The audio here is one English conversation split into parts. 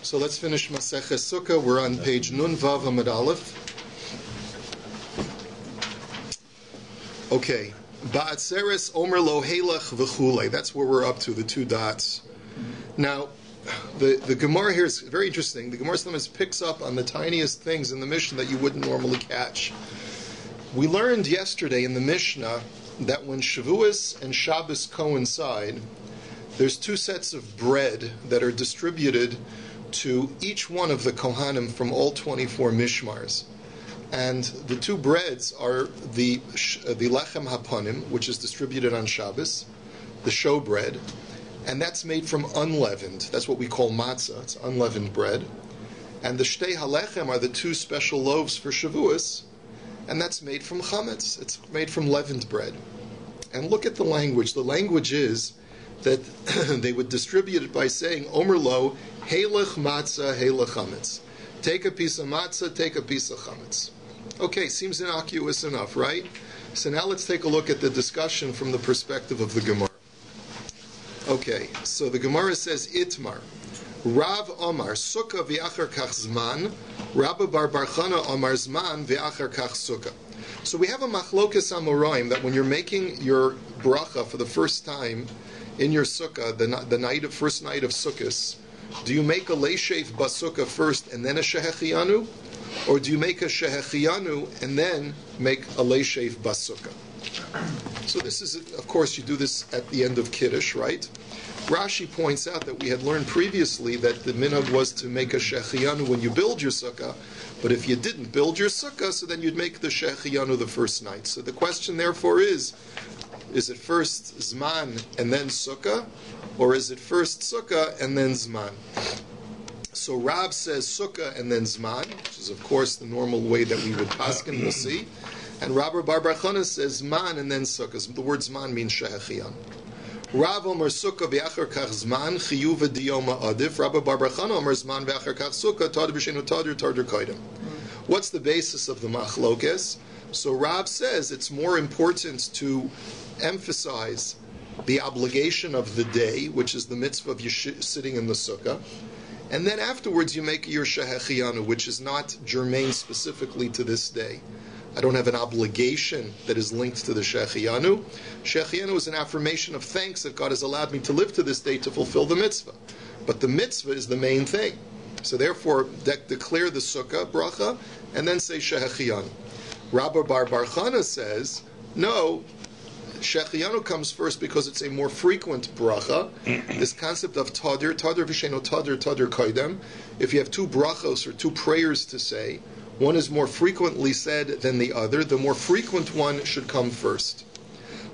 So let's finish Maseches Sukkah. We're on page Nun Vav Amud Aleph. Okay. Ba'atzeres Omer Lo Heilach V'chulei. That's where we're up to, the two dots. Now, the Gemara here is very interesting. The Gemara sometimes picks up on the tiniest things in the Mishnah that you wouldn't normally catch. We learned yesterday in the Mishnah that when Shavuos and Shabbos coincide, there's two sets of bread that are distributed to each one of the Kohanim from all 24 Mishmars. And the two breads are the Lechem Hapanim, which is distributed on Shabbos, the show bread, and that's made from unleavened. That's what we call matzah. It's unleavened bread. And the Shtei HaLechem are the two special loaves for Shavuos, and that's made from chametz. It's made from leavened bread. And look at the language. The language is that they would distribute it by saying, Omer lo, heilech matzah, heilech chametz. Take a piece of matzah, take a piece of chametz. Okay, seems innocuous enough, right? So now let's take a look at the discussion from the perspective of the Gemara. Okay, so the Gemara says, Itmar, Rav Omar, Sukkah v'achar kach zman, Rabba bar Barchana Omar zman v'achar kach sukkah. So we have a machlokas amoraim that when you're making your bracha for the first time in your sukkah, the first night of Sukkos, do you make a leishef basukah first and then a shehechiyanu? Or do you make a shehechiyanu and then make a leishef basukah? So this is, of course, you do this at the end of Kiddush, right? Rashi points out that we had learned previously that the minhag was to make a shehechiyanu when you build your sukkah, but if you didn't build your sukkah, so then you'd make the shehechiyanu the first night. So the question therefore is it first Zman and then Sukkah, or is it first Sukkah and then Zman? So Rab says Sukkah and then Zman, which is of course the normal way that we would paskin, we'll see. And Rabbi Bar Barchana says Zman and then Sukkah. The word Zman means Shehechiyan. Rav Omer Sukkah v'achar kach Zman, Chiyuv v'diyoma adif. Rabbi Bar Barchana Omer Zman v'achar kach Sukkah, Tadir b'shenu Tadir, Tadir koidem. What's the basis of the machlokes? So Rab says it's more important to emphasize the obligation of the day, which is the mitzvah of you sitting in the sukkah, and then afterwards you make your shehechiyanu, which is not germane specifically to this day. I don't have an obligation that is linked to the shehechiyanu. Shehechiyanu is an affirmation of thanks that God has allowed me to live to this day to fulfill the mitzvah. But the mitzvah is the main thing. So therefore, declare the sukkah bracha, and then say shehechiyanu. Rabbi Bar Barchana says, no, Shehechiyanu comes first because it's a more frequent bracha. This concept of Tadir v'sheno Tadir, Tadir koidem. If you have two brachos or two prayers to say, one is more frequently said than the other, the more frequent one should come first.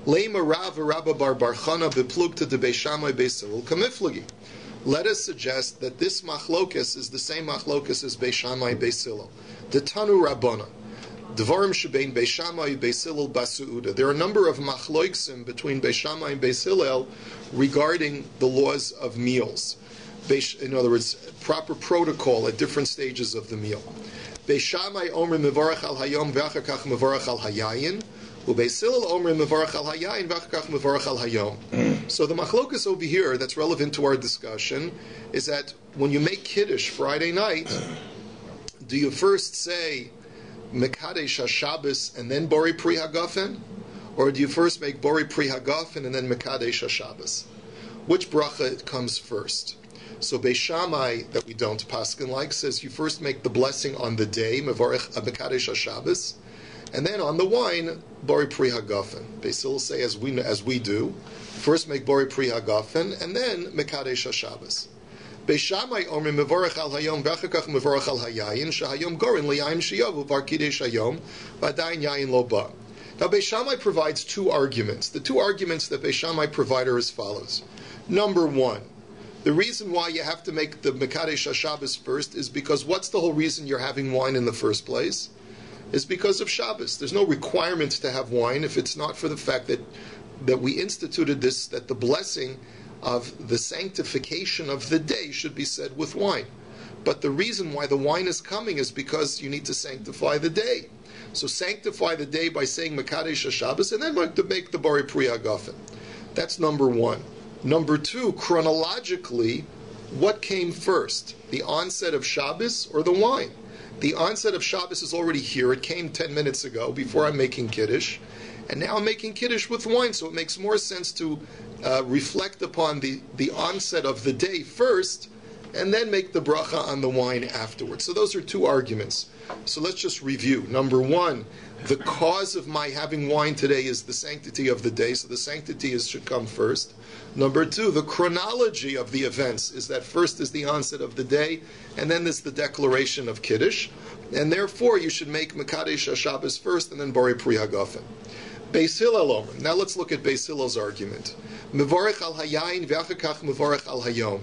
Leima Rav Rabba Bar Barchana beplugta de Beis Shammai Beis Hillel kamiflagi. Let us suggest that this machlokas is the same machlokas as Beis Shammai Beis Hillel. The Tanu Rabbana. Dvarim shebein Beis Shammai Beis Hillel basuuda. There are a number of machloiksim between Beis Shammai and Beis Hillel regarding the laws of meals. In other words, proper protocol at different stages of the meal. Beis Shammai omer mevarach al hayom v'achar kach mevarach al hayayin. Ubeis Hillel omer mevarach al hayayin v'achar kach mevarach al hayom. So the machlokas over here that's relevant to our discussion is that when you make Kiddush Friday night, do you first say Mekadesh HaShabbos and then Bori Pri HaGafen? Or do you first make Bori Pri HaGafen and then Mekadesh HaShabbos? Which bracha comes first? So Beis Shammai, that we don't paskin like, says you first make the blessing on the day, Mevarech Mekadesh HaShabbos, and then on the wine, Bori Pri HaGafen. Beis Hillel say, as we do, first make Bori Pri HaGafen and then Mekadesh HaShabbos. Beis Shammai omer mevorach al hayom v'achar kach mevorach al hayayin shehayom gorin liyayin sheyavu var kiddush hayom v'adayin yayin lo ba. Now Beis Shammai provides two arguments. The two arguments that Beis Shammai provide are as follows. Number one, the reason why you have to make the Mekadesh HaShabbos first is because what's the whole reason you're having wine in the first place? Is because of Shabbos. There's no requirement to have wine if it's not for the fact that we instituted this, that the blessing of the sanctification of the day should be said with wine. But the reason why the wine is coming is because you need to sanctify the day. So sanctify the day by saying Mekadesh HaShabbos and then make the Bori Pri HaGafen. That's number one. Number two, chronologically, what came first, the onset of Shabbos or the wine? The onset of Shabbos is already here. It came 10 minutes ago before I'm making Kiddush. And now I'm making Kiddush with wine, so it makes more sense to reflect upon the onset of the day first and then make the bracha on the wine afterwards. So those are two arguments. So let's just review. Number one, the cause of my having wine today is the sanctity of the day, so the sanctity should come first. Number two, the chronology of the events is that first is the onset of the day, and then there's the declaration of Kiddush, and therefore you should make Mekadesh HaShabbos first, and then Borei Pri HaGafen. Beis Hillel Omer. Now let's look at Beis Hillel's argument. Mevorech al hayayin v'achar kach mevorech al hayom.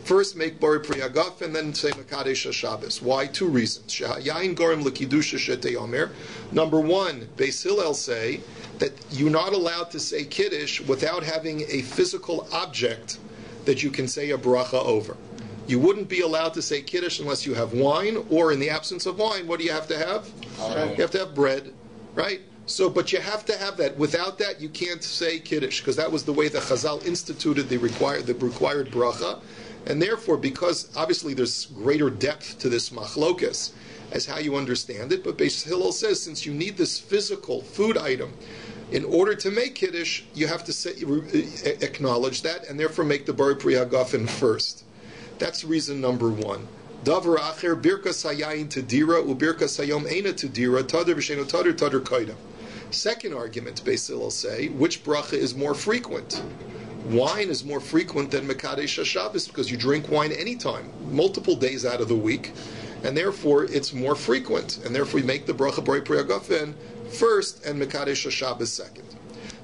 First make Borei Pri HaGafen, then say Mekadesh HaShabbos. Why? Two reasons. Shehayayin gorem l'kidusha shetei omer. Number one, Beis Hillel say that you're not allowed to say Kiddush without having a physical object that you can say a bracha over. You wouldn't be allowed to say Kiddush unless you have wine, or in the absence of wine, what do you have to have? You have to have bread, right? So, but you have to have that. Without that, you can't say Kiddush, because that was the way the Chazal instituted the required bracha. And therefore, because obviously there's greater depth to this machlokas as how you understand it, but Beis Hillel says since you need this physical food item in order to make Kiddush, you have to acknowledge that, and therefore make the Borei Pri HaGafen first. That's reason number one. Davar acher birkas hayayin tedira ubirkas hayom eina tedira tader v'sheno tader kaida. Second argument, Beis Hillel say, which bracha is more frequent? Wine is more frequent than Mekadesh HaShabbos because you drink wine anytime, multiple days out of the week, and therefore it's more frequent, and therefore you make the bracha Borei Pri HaGafen first and Mekadesh HaShabbos second.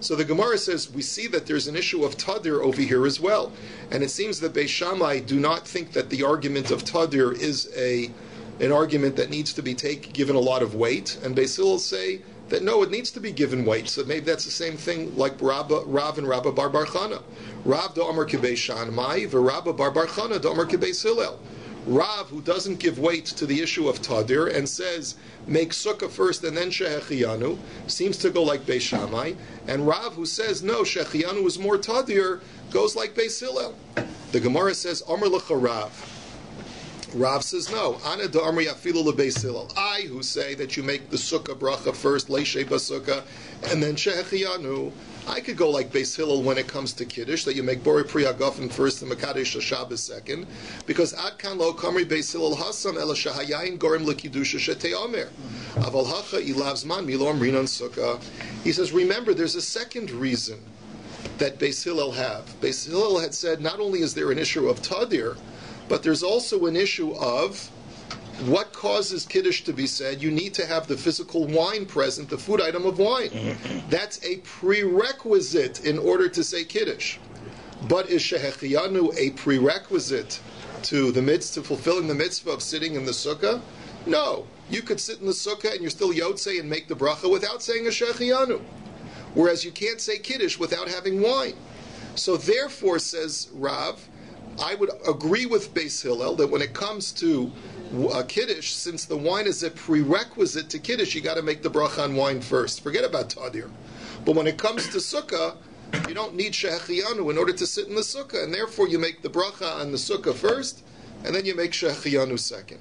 So the Gemara says we see that there's an issue of Tadir over here as well, and it seems that Beis Shammai do not think that the argument of Tadir is an argument that needs to be given a lot of weight, and Beis Hillel say that no, it needs to be given weight. So maybe that's the same thing like Rav and Rabba Bar Bar Chana. Rav do Amar Kibei Shammai, v'Rabba Bar Bar Chana do Amar Kibei Hillel. Rav, who doesn't give weight to the issue of Tadir and says make Sukkah first and then Shehechiyanu, seems to go like Beis Shammai. And Rav, who says no, Shehechiyanu is more Tadir, goes like Beis Hillel. The Gemara says Amar L'cha Rav. Rav says no. Ana da Amri afilu leBeis Hillel. I who say that you make the sukkah bracha first, leishei basukah, and then shehechiyanu. I could go like Beis Hillel when it comes to Kiddush, that you make Borei Pri HaGafen first and Mekadesh HaShabbos second, because ad kan lo kamri Beis Hillel hasam ela shahayayin gorem lekidusha shetei omer. Aval hacha ilav zman milo amrinan sukkah. He says, remember, there's a second reason that Beis Hillel have. Beis Hillel had said not only is there an issue of Tadir, but there's also an issue of what causes Kiddush to be said. You need to have the physical wine present, the food item of wine. That's a prerequisite in order to say Kiddush. But is Shehechiyanu a prerequisite to the mitzvah, fulfilling the mitzvah of sitting in the sukkah? No. You could sit in the sukkah and you're still Yotzei and make the bracha without saying a Shehechiyanu. Whereas you can't say Kiddush without having wine. So therefore, says Rav, I would agree with Beis Hillel that when it comes to Kiddush, since the wine is a prerequisite to Kiddush, you got to make the bracha on wine first. Forget about Tadir. But when it comes to Sukkah, you don't need Shehechiyanu in order to sit in the Sukkah, and therefore you make the bracha on the Sukkah first, and then you make Shehechiyanu second.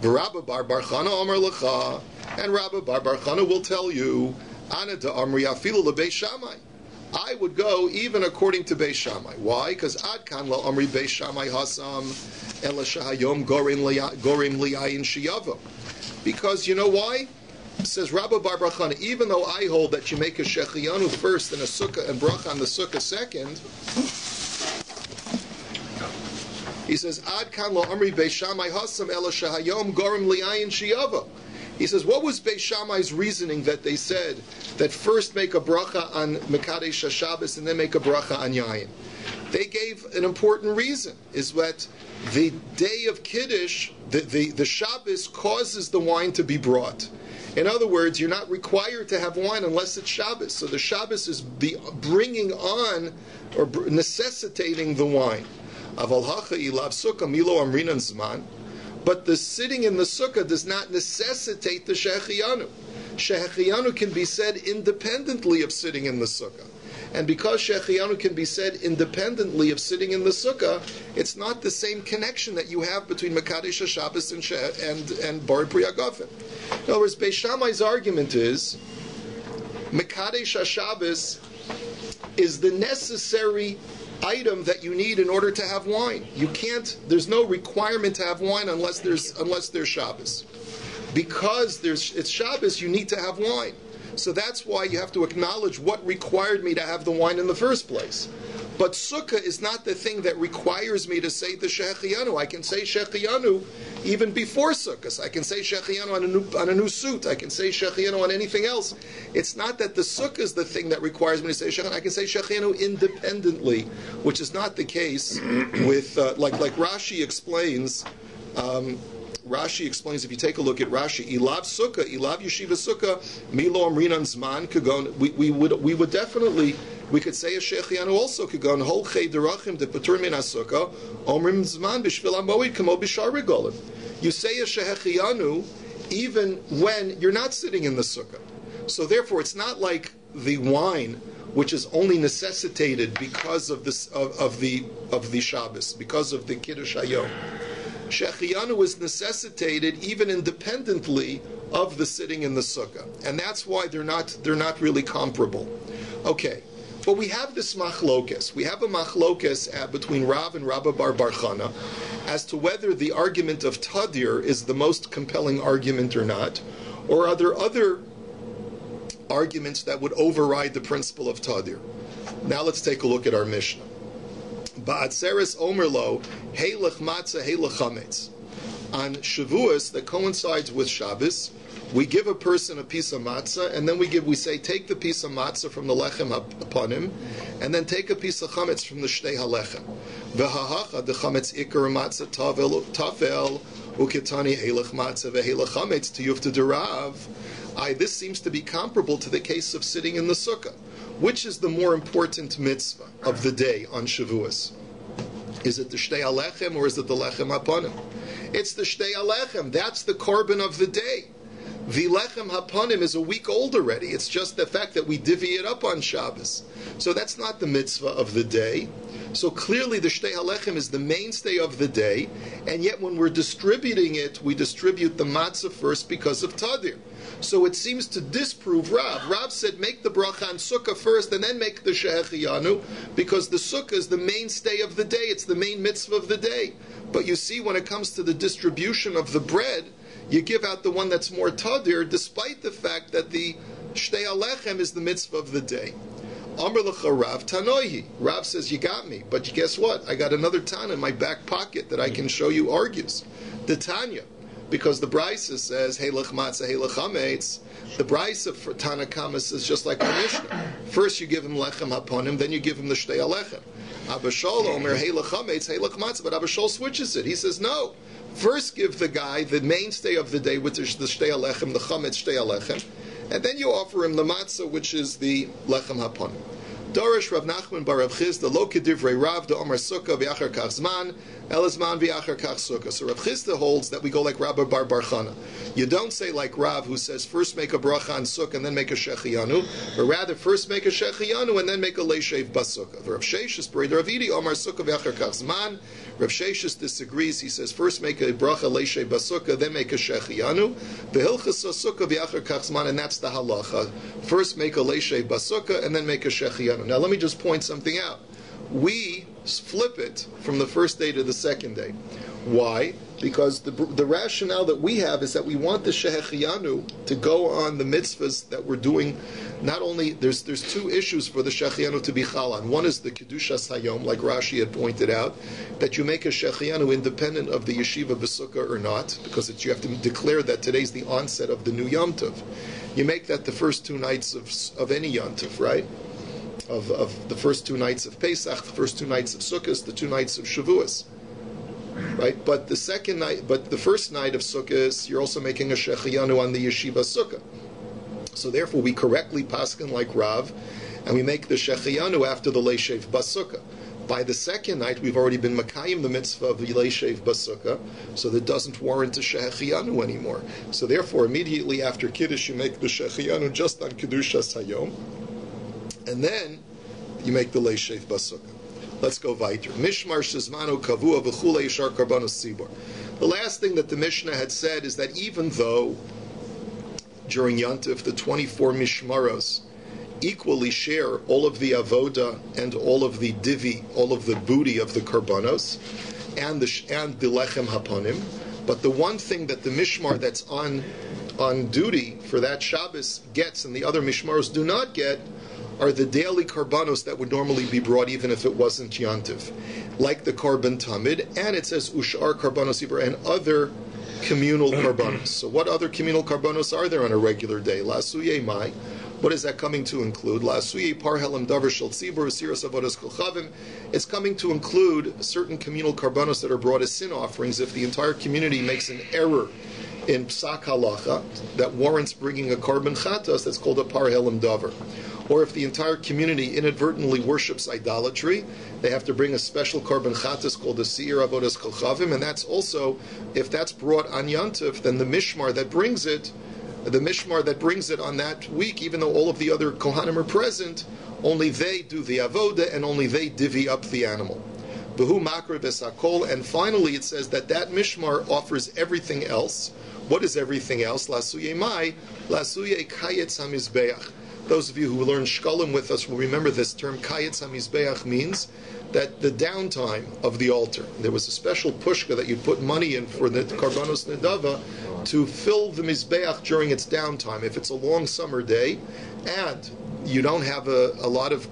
V'Rabba Bar Bar Chana Amar L'cha, and Rabba Bar Bar Chana will tell you, Ana da Amri afilu leBeis Shammai. I would go even according to Beis Shammai. Why? Because ad kan lo amri Beis Shammai hasam ela shahayom gorim liyayin shiyavo. Because you know why? It says Rabba Bar Bar Chana, even though I hold that you make a shechiyanu first and a sukkah and bracha on the sukkah second, he says ad kan lo amri Beis Shammai hasam ela shahayom gorim liyayin shiyavo. He says, what was Beis Shammai's reasoning that they said that first make a bracha on Mekadesh HaShabbos and then make a bracha on Yayin? They gave an important reason, is that the day of Kiddush, the Shabbos causes the wine to be brought. In other words, you're not required to have wine unless it's Shabbos. So the Shabbos is the bringing on or necessitating the wine. Aval hacha ilav sukkah milo amrinan zman. But the sitting in the sukkah does not necessitate the shehechiyanu. Shehechiyanu can be said independently of sitting in the sukkah. And because Shechianu can be said independently of sitting in the sukkah, it's not the same connection that you have between Mekadesh HaShabbos and Bar Pri Hagafen. In other words, Beis Shammai's argument is Mekadesh HaShabbos is the necessary item that you need in order to have wine. You can't. There's no requirement to have wine unless there's Shabbos. Because it's Shabbos, you need to have wine. So that's why you have to acknowledge what required me to have the wine in the first place. But sukkah is not the thing that requires me to say the Shechianu. I can say Shechianu even before sukkahs. I can say Shechianu on a new suit. I can say Shechianu on anything else. It's not that the sukkah is the thing that requires me to say Shechianu. I can say Shechianu independently, which is not the case with, like Rashi explains. Rashi explains, if you take a look at Rashi, Ilav Sukkah, Ilav Yeshiva Sukkah, Milo Amrinan Zman, Kagon, we would definitely, we could say a Shechianu also, Kagon, Hol Chei Derachim, De Patur Min HaSukkah, Omrim Zman, Bishvil HaMoed, Kamo Bishar Regolim. You say a Shechianu even when you're not sitting in the Sukkah. So therefore, it's not like the wine, which is only necessitated because of this, of the Shabbos, because of the Kiddush Hayom. Shechianu is necessitated even independently of the sitting in the sukkah, and that's why they're not really comparable. Okay, but we have this machlokes. We have a machlokes between Rav and Rabba Bar Chana as to whether the argument of Tadir is the most compelling argument or not, or are there other arguments that would override the principle of Tadir. Now let's take a look at our Mishnah. Ba'atzeres Omerlo, Heilach Matzah, Heilach Chametz. On Shavuos, that coincides with Shabbos, we give a person a piece of matzah, and then we say, take the piece of matzah from the lechem upon him, and then take a piece of chametz from the shtei halechem. V'hahacha, the chametz ikar matzah tafel, uketani heilach matzah veheilach chametz tiyufta derav. This seems to be comparable to the case of sitting in the sukkah. Which is the more important mitzvah of the day on Shavuos? Is it the shtei halechem or is it the lechem hapanim? It's the shtei halechem. That's the korban of the day. The lechem hapanim is a week old already. It's just the fact that we divvy it up on Shabbos. So that's not the mitzvah of the day. So clearly the shtei halechem is the mainstay of the day, and yet when we're distributing it, we distribute the matzah first because of Tadir. So it seems to disprove Rav. Rav said make the bracha on sukkah first and then make the Shechianu, because the sukkah is the mainstay of the day. It's the main mitzvah of the day. But you see, when it comes to the distribution of the bread, you give out the one that's more Tadir, despite the fact that the shtei halechem is the mitzvah of the day. Amr l'cha Rav Tanoihi. Rav says, you got me, but guess what? I got another Tana in my back pocket that I can show you argues. The Tanya. Because the Brisa says, Heilach matzah, Heilach chametz. The Brisa for Tana Kama says just like our Mishnah. First you give him lechem upon him, then you give him the shtei halechem. Abba Shol omer Heilach chametz, Heilach matzah, but Abba Shol switches it. He says, no. First give the guy the mainstay of the day, which is the shtei halechem, the chametz shtei halechem, and then you offer him the matzah, which is the lechem haponim. Dorish Rav Nachman bar Rav Chizda lo kedivrei Rav da Omer Sukkah v'achar kach zman el zman v'achar kach Sukkah. So Rav Chizda holds that we go like Rabba bar Chana. You don't say like Rav, who says first make a bracha on Sukkah and then make a Shechianu, but rather first make a Shechianu and then make a Leishev Basukah. Rav Sheshis bar Rav Idi Omer Sukkah v'achar kach zman. Rav Sheshis disagrees. He says first make a bracha Leishev Basukah, then make a Shechianu. V'hilchas Sukkah v'achar kach zman, and that's the halacha. First make a Leishev Basukah and then make a Shechianu. Now let me just point something out. We flip it from the first day to the second day. Why? Because the rationale that we have is that we want the Shechianu to go on the mitzvahs that we're doing. Not only, there's two issues for the Shechianu to be chal on. One is the Kedushas Hayom, like Rashi had pointed out, that you make a Shechianu independent of the Yeshiva B'Sukkah or not, because you have to declare that today's the onset of the new Yom Tov. You make that the first two nights of any Yom Tov, right? Of the first two nights of Pesach, the first two nights of Sukkot, the 2 nights of Shavuos, right? But the first night of Sukkot, you're also making a Shechianu on the Yeshiva Sukkah. So therefore, we correctly paskin like Rav, and we make the Shechianu after the Leishev Basukah. By the second night, we've already been Makayim the mitzvah of the Leishev Basukah, so that doesn't warrant a Shechianu anymore. So therefore, immediately after Kiddush, you make the Shechianu just on Kedushas Hayom. And then you make the leishef basukah. Let's go weiter. Mishmar shezmanu kavua v'chulei yishar karbanos tzibur. The last thing that the Mishnah had said is that even though during Yantif the 24 mishmaros equally share all of the avoda and all of the divi, all of the booty of the karbanos, and the lechem haponim, but the one thing that the mishmar that's on duty for that Shabbos gets and the other mishmaros do not get are the daily karbanos that would normally be brought even if it wasn't Yantiv, like the korban tamid, and it says ushar karbanos ibra and other communal karbanos. So what other communal karbanos are there on a regular day? La'asuye mai. What is that coming to include? La'asuye par helam davar shel tzibur siras avodas kol chavim. It's coming to include certain communal karbanos that are brought as sin offerings if the entire community makes an error in psak halacha that warrants bringing a korban chatas. That's called a par helam davar. Or if the entire community inadvertently worships idolatry, they have to bring a special korban chatas called the seir avodas kol chavim, and that's also, if that's brought on Yantif, then the mishmar that brings it on that week, even though all of the other kohanim are present, only they do the avoda and only they divvy up the animal. V'hu makar v'sakol, and finally it says that mishmar offers everything else. What is everything else? La'asuye mai, la'asuye kayetz hamizbeach. Those of you who learn shkalim with us will remember this term. Kayetz hamizbeach means that the downtime of the altar. There was a special pushka that you put money in for the karbanos nedava to fill the mizbeach during its downtime. If it's a long summer day and you don't have a lot of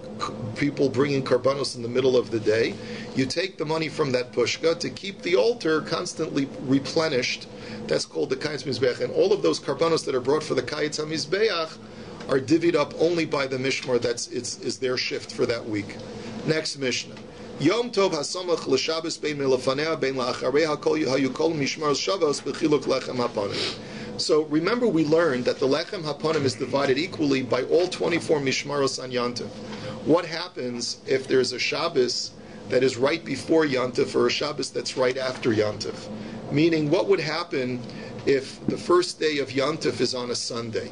people bringing karbanos in the middle of the day, you take the money from that pushka to keep the altar constantly replenished. That's called the kayetz mizbeach. And all of those karbanos that are brought for the kayetz hamizbeach are divvied up only by the mishmar. Is their shift for that week. Next Mishnah. Yom Tov hasamach l'Shabbos bein milafanea bein la'achareha kol hayukol mishmar shavos b'chiluk lechem haponim. So remember, we learned that the lechem haponim is divided equally by all 24 mishmaros on Yantiv. What happens if there's a Shabbos that is right before Yantiv or a Shabbos that's right after Yantiv? Meaning, what would happen if the first day of Yantiv is on a Sunday?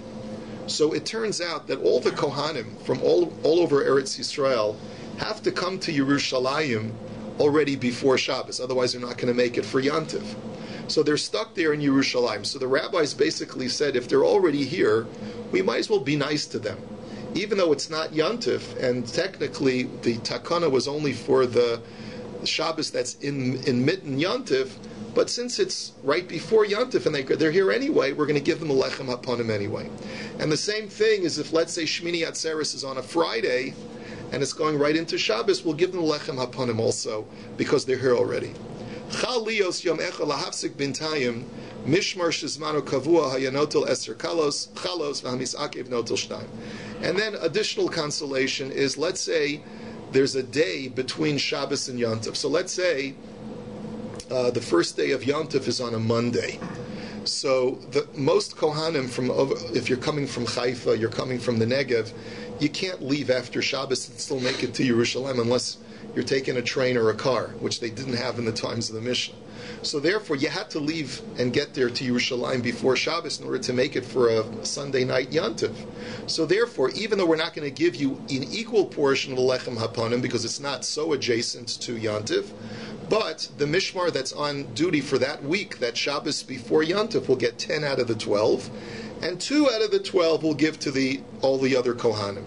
So it turns out that all the Kohanim from all over Eretz Yisrael have to come to Yerushalayim already before Shabbos, otherwise they're not going to make it for Yantiv. So they're stuck there in Yerushalayim. So the rabbis basically said, if they're already here, we might as well be nice to them. Even though it's not Yantiv, and technically the takana was only for the Shabbos that's in mitten Yantiv, but since it's right before Yantif and they're here anyway, we're going to give them a lechem haponim anyway. And the same thing is if, let's say, Shmini Atzeres is on a Friday and it's going right into Shabbos, we'll give them lechem haponim also because they're here already. Chal lios yom echad lahafsik bintayim mishmar shizmanu kavua hayanotel eser chalos v'hamis akev notel shtayim. And then additional consolation is, let's say there's a day between Shabbos and Yantif. So let's say the first day of Yantif is on a Monday. So most Kohanim, if you're coming from Haifa, you're coming from the Negev, you can't leave after Shabbos and still make it to Yerushalayim unless you're taking a train or a car, which they didn't have in the times of the Mishnah. So therefore, you had to leave and get there to Yerushalayim before Shabbos in order to make it for a Sunday night Yantiv. So therefore, even though we're not going to give you an equal portion of the Lechem Haponim because it's not so adjacent to Yantiv, but the mishmar that's on duty for that week, that Shabbos before Yantif, will get 10 out of the 12, and 2 out of the 12 will give to all the other Kohanim.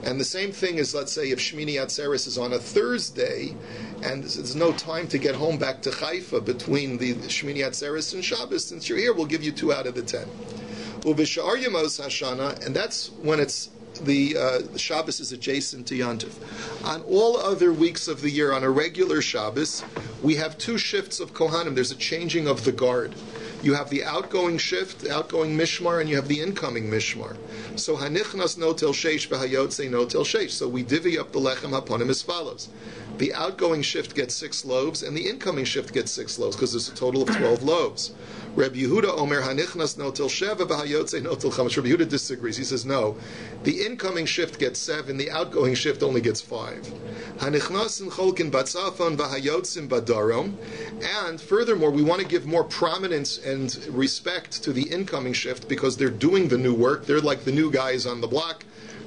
And the same thing is, let's say, if Shmini Atzeres is on a Thursday, and there's no time to get home back to Haifa between the Shmini Atzeres and Shabbos, since you're here, we'll give you 2 out of the 10. Uvishar Yemos Hashana, and that's when it's the Shabbos is adjacent to Yantif. On all other weeks of the year, on a regular Shabbos, we have 2 shifts of Kohanim. There's a changing of the guard. You have the outgoing shift, the outgoing mishmar, and you have the incoming mishmar. So hanichnas notel sheish v'hayotze notel sheish. So we divvy up the lechem haponim as follows. The outgoing shift gets 6 loaves, and the incoming shift gets 6 loaves, because there's a total of 12 loaves. Reb Yehuda Omer hanichnas notel sheva v'hayotze notel chamesh. Reb Yehuda disagrees. He says no. The incoming shift gets 7, the outgoing shift only gets 5. Hanichnasin cholkin batzafon v'hayotzim badarom. And furthermore, we want to give more prominence and respect to the incoming shift because they're doing the new work. They're like the new guys on the block.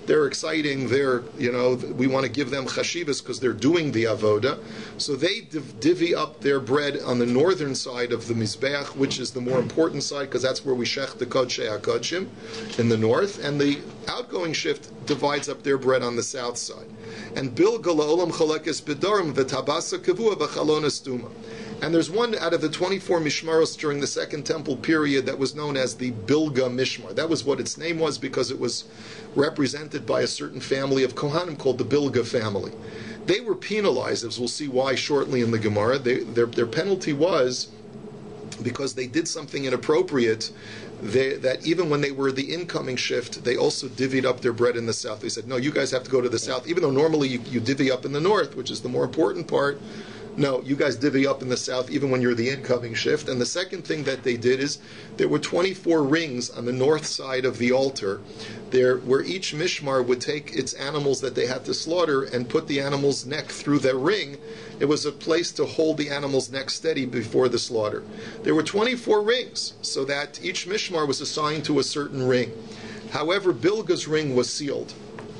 they're exciting, we want to give them chashivas because they're doing the avoda. So they divvy up their bread on the northern side of the Mizbeach, which is the more important side because that's where we shech the Kodshei HaKodshim in the north, and the outgoing shift divides up their bread on the south side. And Bilga la'olam chalekes b'darim v'tabasa kavua v'chalon estuma. And there's one out of the 24 Mishmaros during the Second Temple period that was known as the Bilga Mishmar. That was what its name was because it was represented by a certain family of Kohanim called the Bilga family. They were penalized, as we'll see why shortly in the Gemara. Their penalty was because they did something inappropriate, that even when they were the incoming shift, they also divvied up their bread in the south. They said, no, you guys have to go to the south, even though normally you divvy up in the north, which is the more important part. No, you guys divvy up in the south even when you're the incoming shift. And the second thing that they did is there were 24 rings on the north side of the altar, where each mishmar would take its animals that they had to slaughter and put the animal's neck through the ring. It was a place to hold the animal's neck steady before the slaughter. There were 24 rings, so that each mishmar was assigned to a certain ring. However, Bilga's ring was sealed.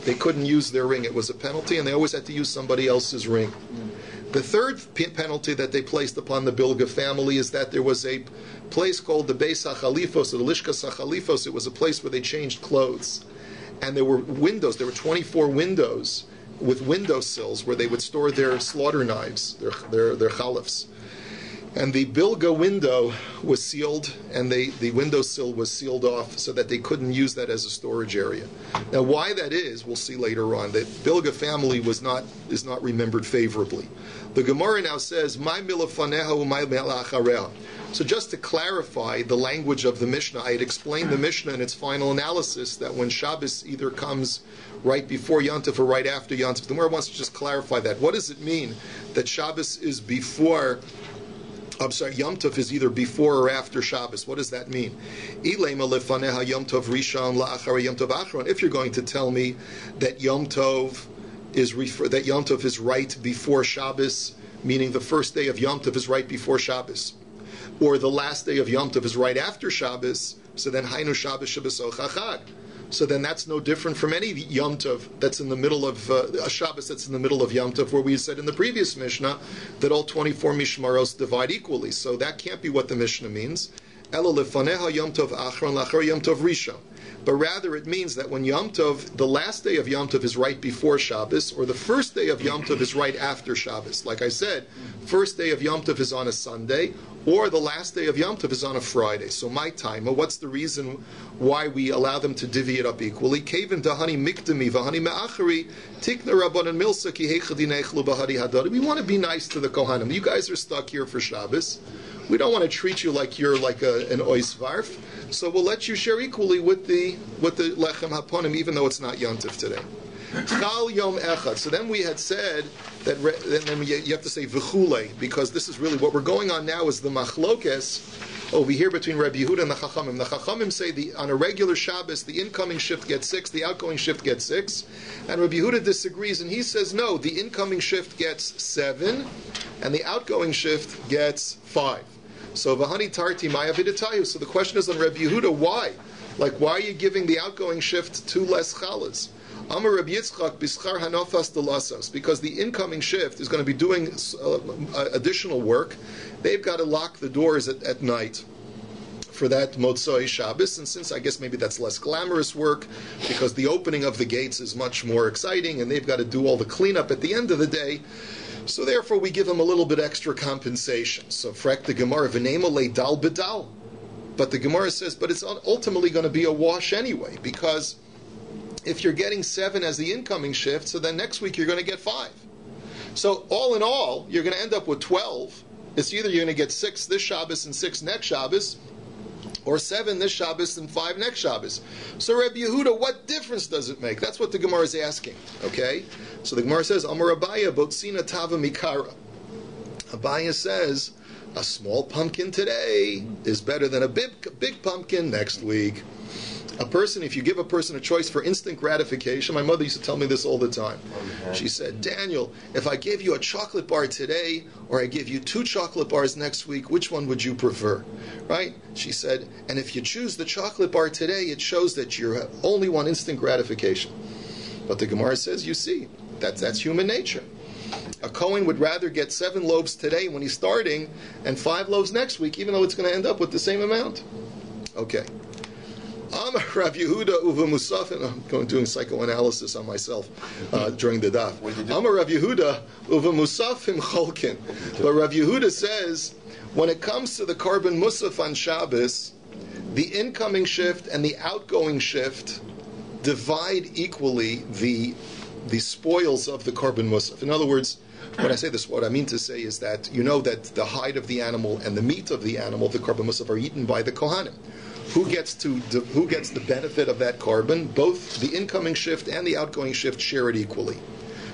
They couldn't use their ring. It was a penalty, and they always had to use somebody else's ring. The third penalty that they placed upon the Bilga family is that there was a place called the Beis HaChalifos, or the Lishkas HaChalifos. It was a place where they changed clothes. And there were windows, there were 24 windows with windowsills where they would store their slaughter knives, their chalifs. And the Bilga window was sealed, and the windowsill was sealed off so that they couldn't use that as a storage area. Now, why that is, we'll see later on. The Bilga family is not remembered favorably. The Gemara now says, "My milafaneha u'may milachareha." So just to clarify the language of the Mishnah, I had explained the Mishnah in its final analysis that when Shabbos either comes right before Yom Tov or right after Yom Tov, the Gemara wants to just clarify that. What does it mean that Shabbos is before? Yom Tov is either before or after Shabbos. What does that mean? If you're going to tell me that Yom Tov is right before Shabbos, meaning the first day of Yom Tov is right before Shabbos, or the last day of Yom Tov is right after Shabbos, so then Hainu Shabbos Shabbosocha Chag. So then that's no different from any Yom Tov that's in the middle of a Shabbos that's in the middle of Yom Tov, where we said in the previous Mishnah that all 24 Mishmaros divide equally. So that can't be what the Mishnah means. Ela lefaneha Yom Tov achron lachar Yom Tov rishon. But rather it means that when Yom Tov, the last day of Yom Tov is right before Shabbos, or the first day of Yom Tov is right after Shabbos. Like I said, first day of Yom Tov is on a Sunday, or the last day of Yom Tov is on a Friday. So my time, what's the reason why we allow them to divvy it up equally? Kevin dahani mikdami v'hani me'achari tikna rabbanan milsa ki heichadineichlu b'hadi hadari. We want to be nice to the Kohanim. You guys are stuck here for Shabbos. We don't want to treat you like you're like an oisvarf. So we'll let you share equally with the lechem haponim, even though it's not Yom Tov today. Chal Yom Echad. So then we had said that then you have to say v'chule, because this is really what we're going on now is the machlokes over here between Rabbi Yehuda and the Chachamim. The Chachamim say on a regular Shabbos the incoming shift gets 6, the outgoing shift gets 6, and Rabbi Yehuda disagrees and he says no, the incoming shift gets 7, and the outgoing shift gets 5. So v'hani tarti maya v'ditayu. So the question is on Rabbi Yehuda, why? Like, why are you giving the outgoing shift 2 less chalas? Amar Rabbi Yitzchak bischar hanafas delasas, because the incoming shift is going to be doing additional work. They've got to lock the doors at night for that Motzoi Shabbos, and since I guess maybe that's less glamorous work, because the opening of the gates is much more exciting, and they've got to do all the cleanup at the end of the day, so therefore we give them a little bit extra compensation. So frek the Gemara v'nema le dal b'dal, but the Gemara says, but it's ultimately going to be a wash anyway, because if you're getting 7 as the incoming shift, so then next week you're going to get 5. So all in all, you're going to end up with 12. It's either you're going to get 6 this Shabbos and 6 next Shabbos, or 7 this Shabbos and 5 next Shabbos. So Rabbi Yehuda, what difference does it make? That's what the Gemara is asking. Okay? So the Gemara says, Amar Abaya botzina tava mikara. Abaya says, a small pumpkin today is better than a big pumpkin next week. A person, if you give a person a choice for instant gratification, my mother used to tell me this all the time. She said, Daniel, if I gave you a chocolate bar today, or I give you 2 chocolate bars next week, which one would you prefer? Right? She said, and if you choose the chocolate bar today, it shows that you only want instant gratification. But the Gemara says, you see, that's human nature. A Kohen would rather get 7 loaves today when he's starting and 5 loaves next week, even though it's going to end up with the same amount. Okay. Amar Rav Yehuda uva Musafin. I'm doing psychoanalysis on myself during the daf. Amar Rav Yehuda uva Musafim Cholkin. But Rav Yehuda says, when it comes to the carbon musaf on Shabbos, the incoming shift and the outgoing shift divide equally the spoils of the carbon musaf. In other words, when I say this, what I mean to say is that you know that the hide of the animal and the meat of the animal, the carbon musaf, are eaten by the Kohanim. Who gets the benefit of that carbon? Both the incoming shift and the outgoing shift share it equally.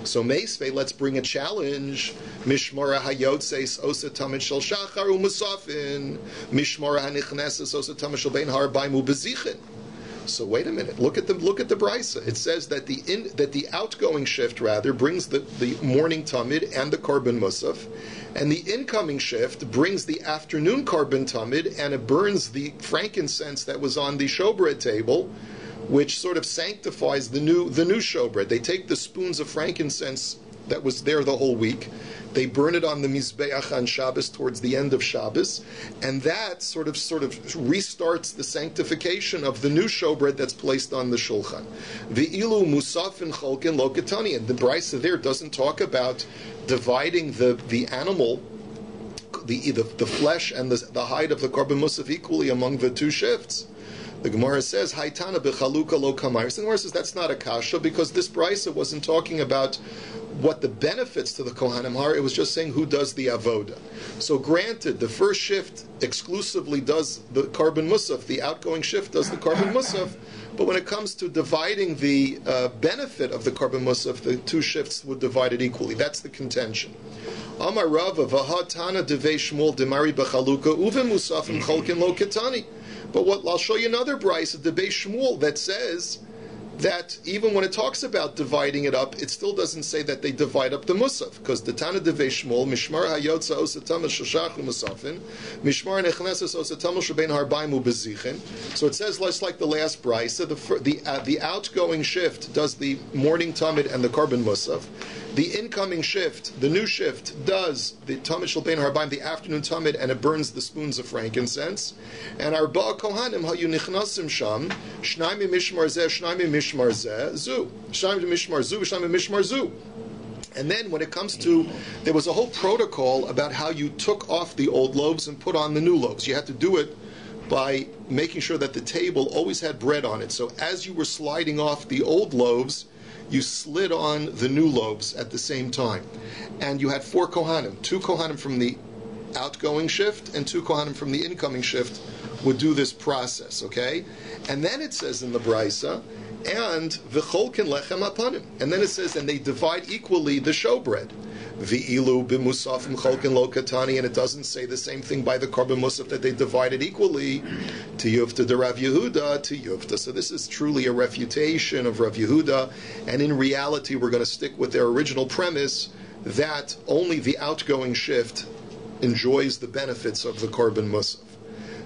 So Meisvei, let's bring a challenge. Mishmara hayotzeis osa tamid shel shachar umusafin. Mishmara hanichneses osa tamid shel bein harbaimu bezichin. So wait a minute. Look at the brisa. It says that the outgoing shift rather brings the morning tamid and the carbon musaf, and the incoming shift brings the afternoon carbon tamid, and it burns the frankincense that was on the showbread table, which sort of sanctifies the new showbread. They take the spoons of frankincense that was there the whole week, they burn it on the Mizbeach on Shabbos towards the end of Shabbos, and that sort of restarts the sanctification of the new showbread that's placed on the Shulchan. Ve'ilu musafin cholkin lo ketani, and the brisa there doesn't talk about dividing the animal, the flesh and the hide of the carbon musaf equally among the 2 shifts. The Gemara says, Haitana b'chaluka lo kamayr. The Gemara says that's not a kasha because this brisa wasn't talking about what the benefits to the Kohanim are. It was just saying who does the avoda. So granted, the first shift exclusively does the carbon musaf, the outgoing shift does the carbon musaf, but when it comes to dividing the benefit of the carbon musaf, the 2 shifts would divide it equally. That's the contention. Amar Rava v'hatana devei Shmuel demari b'chaluka uve musafim cholkin lo ketani. But I'll show you another brisa, the Beis Shmuel, that says that even when it talks about dividing it up, it still doesn't say that they divide up the musaf, because the Tana de Beis Shmuel, Mishmar hayotza osatam shashach musafin, Mishmar nechneses osatam shebein harbaimu bezichin. So it says less like the last brisa, the outgoing shift does the morning tamid and the carbon musaf. The incoming shift, the new shift, does the tamid shel bein harbaim, the afternoon tamid, and it burns the spoons of frankincense. And our ba kohanim hayu nichnasim sham shnayim mishmar zeh, shnayim mishmar zeh zu, shnayim mishmar zu, shnayim mishmar zu. And then when it comes to, there was a whole protocol about how you took off the old loaves and put on the new loaves. You had to do it by making sure that the table always had bread on it. So as you were sliding off the old loaves, you slid on the new loaves at the same time. And you had 4 Kohanim. 2 Kohanim from the outgoing shift and 2 Kohanim from the incoming shift would do this process, okay? And then it says in the Brisa, and v'cholkin lechem apanim. And then it says, and they divide equally the showbread. V'ilu b'musafim cholkin lo katani, and it doesn't say the same thing by the carbon musaf that they divided equally. Tiyuvta de Rav Yehuda, tiyuvta. So this is truly a refutation of Rav Yehuda, and in reality we're going to stick with their original premise that only the outgoing shift enjoys the benefits of the carbon musaf.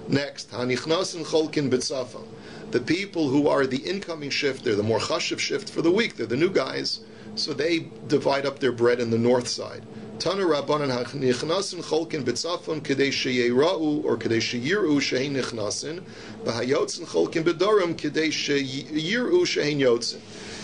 Next, hanichnasin cholkin b'tzafam. The people who are the incoming shift, they're the more chashiv shift for the week, they're the new guys, so they divide up their bread in the north side. Tanu Rabbanan hanichnasin cholkin b'tzafon kedei sheyerau or kedei sheyiru shehin nichnasin, b'hayotzin cholkin b'dorim kedei sheyiru shehin yotzin.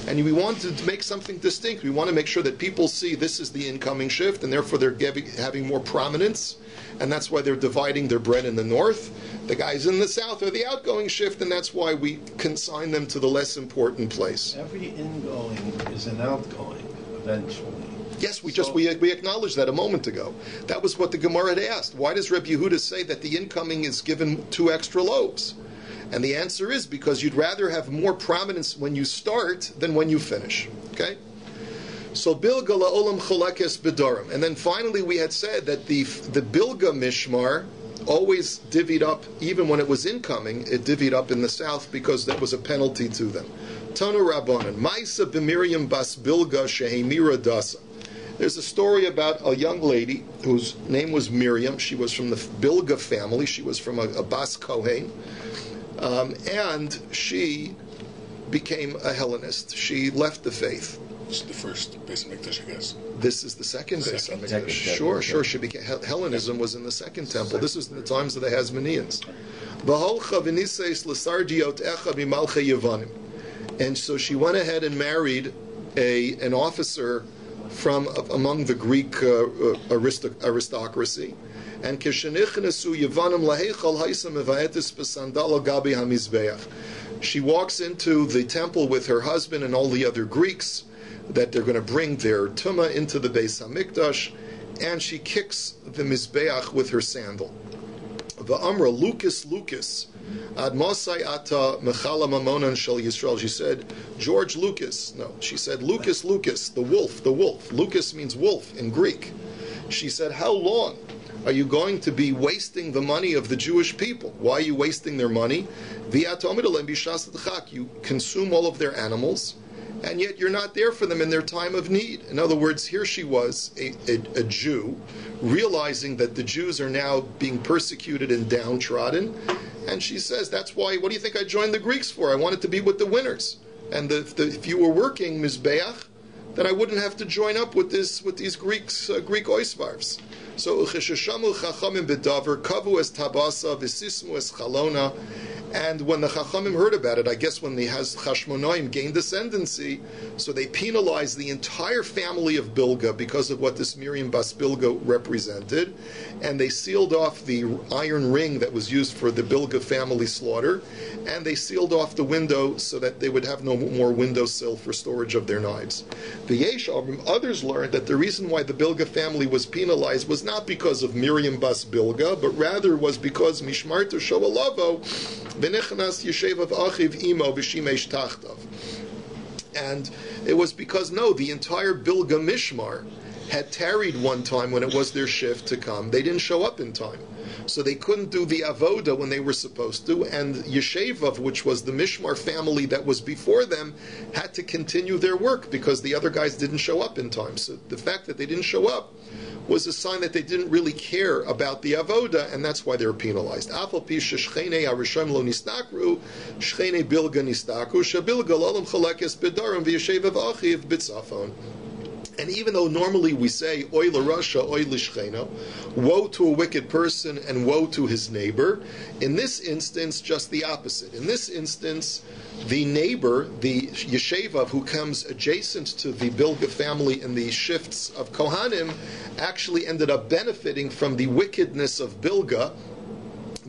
And we want to make something distinct. We want to make sure that people see this is the incoming shift, and therefore they're having more prominence, and that's why they're dividing their bread in the north. The guys in the south are the outgoing shift, and that's why we consign them to the less important place. Every ingoing is an outgoing, eventually. Yes, we acknowledged that a moment ago. That was what the Gemara had asked. Why does Reb Yehuda say that the incoming is given 2 extra loaves? And the answer is because you'd rather have more prominence when you start than when you finish. Okay? So Bilga la'olam cholekes bedarim. And then finally we had said that the Bilga Mishmar always divvied up, even when it was incoming, it divvied up in the south because that was a penalty to them. Tanu Rabbanan, Maisa b'Miriam bas Bilga shehemira dasa. There's a story about a young lady whose name was Miriam. She was from the Bilga family. She was from a Bas Kohen. And she became a Hellenist. She left the faith. It's the first Beis Hamikdash, I guess. This is the second Beis Second Hamikdash. temple, Sure. yeah. She became Hellenism was in the second temple. This was in the times of the Hasmoneans. V'holcha v'niseis l'sardiot echa b'malchei Yevanim. And so she went ahead and married an officer from among the Greek aristocracy. And kishenichnesu Yevanim laheichal haisa mevaetis b'sandal gabi hamizbeach. She walks into the temple with her husband and all the other Greeks that they're going to bring their tumah into the Beis Hamikdash, and she kicks the mizbeach with her sandal. Va'amra Lucas ad Mosai ata mechala mamonan shel Yisrael. She said, George Lucas. No, she said Lucas, the wolf. Lucas means wolf in Greek. She said, how long are you going to be wasting the money of the Jewish people? Why are you wasting their money? You consume all of their animals, and yet you're not there for them in their time of need. In other words, here she was, a Jew, realizing that the Jews are now being persecuted and downtrodden, and she says, that's why, what do you think I joined the Greeks for? I wanted to be with the winners. And if you were working Mizbeach, then I wouldn't have to join up with these Greek oisvarvs. So uchesheshamu chachamim bedavar kavu es tabasa v'sismu es chalona. And when the Chachamim heard about it, I guess when the Hashmonaim gained ascendancy, so they penalized the entire family of Bilga because of what this Miriam Bas Bilga represented, and they sealed off the iron ring that was used for the Bilga family slaughter, and they sealed off the window so that they would have no more windowsill for storage of their knives. The Yesh others learned that the reason why the Bilga family was penalized was not because of Miriam Bas Bilga, but rather was because Mishmarta Shoalavo B'nichnas Yeshevav Achiv Imo V'Shimesh Tachtav. And it was because, the entire Bilga Mishmar had tarried one time when it was their shift to come. They didn't show up in time. So they couldn't do the avoda when they were supposed to, and Yeshevav, which was the Mishmar family that was before them, had to continue their work because the other guys didn't show up in time. So the fact that they didn't show up was a sign that they didn't really care about the avoda, and that's why they were penalized. Afal pi shecheinei harishon lo nistakru, shecheinei bilga nistakru, shabilga l'olam chalekes bedarim v'yeshevav achiv b'tzafon. And even though normally we say, oy l'rasha, oy l'shcheno, woe to a wicked person and woe to his neighbor, in this instance, just the opposite. In this instance, the neighbor, the Yeshevav, who comes adjacent to the Bilga family in the shifts of Kohanim, actually ended up benefiting from the wickedness of Bilga,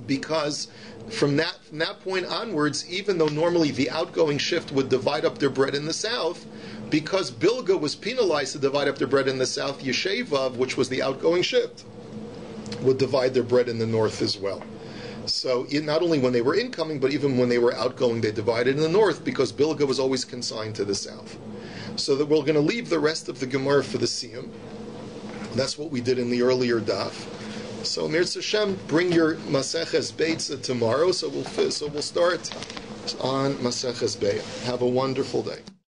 because from that point onwards, even though normally the outgoing shift would divide up their bread in the south, because Bilga was penalized to divide up their bread in the south, Yeshevav, which was the outgoing shift, would divide their bread in the north as well. So not only when they were incoming, but even when they were outgoing, they divided in the north, because Bilga was always consigned to the south. So that we're going to leave the rest of the Gemara for the Siyum. That's what we did in the earlier daf. So Mirz Hashem, bring your Maseches Beitza tomorrow. So we'll start on Maseches Beitza. Have a wonderful day.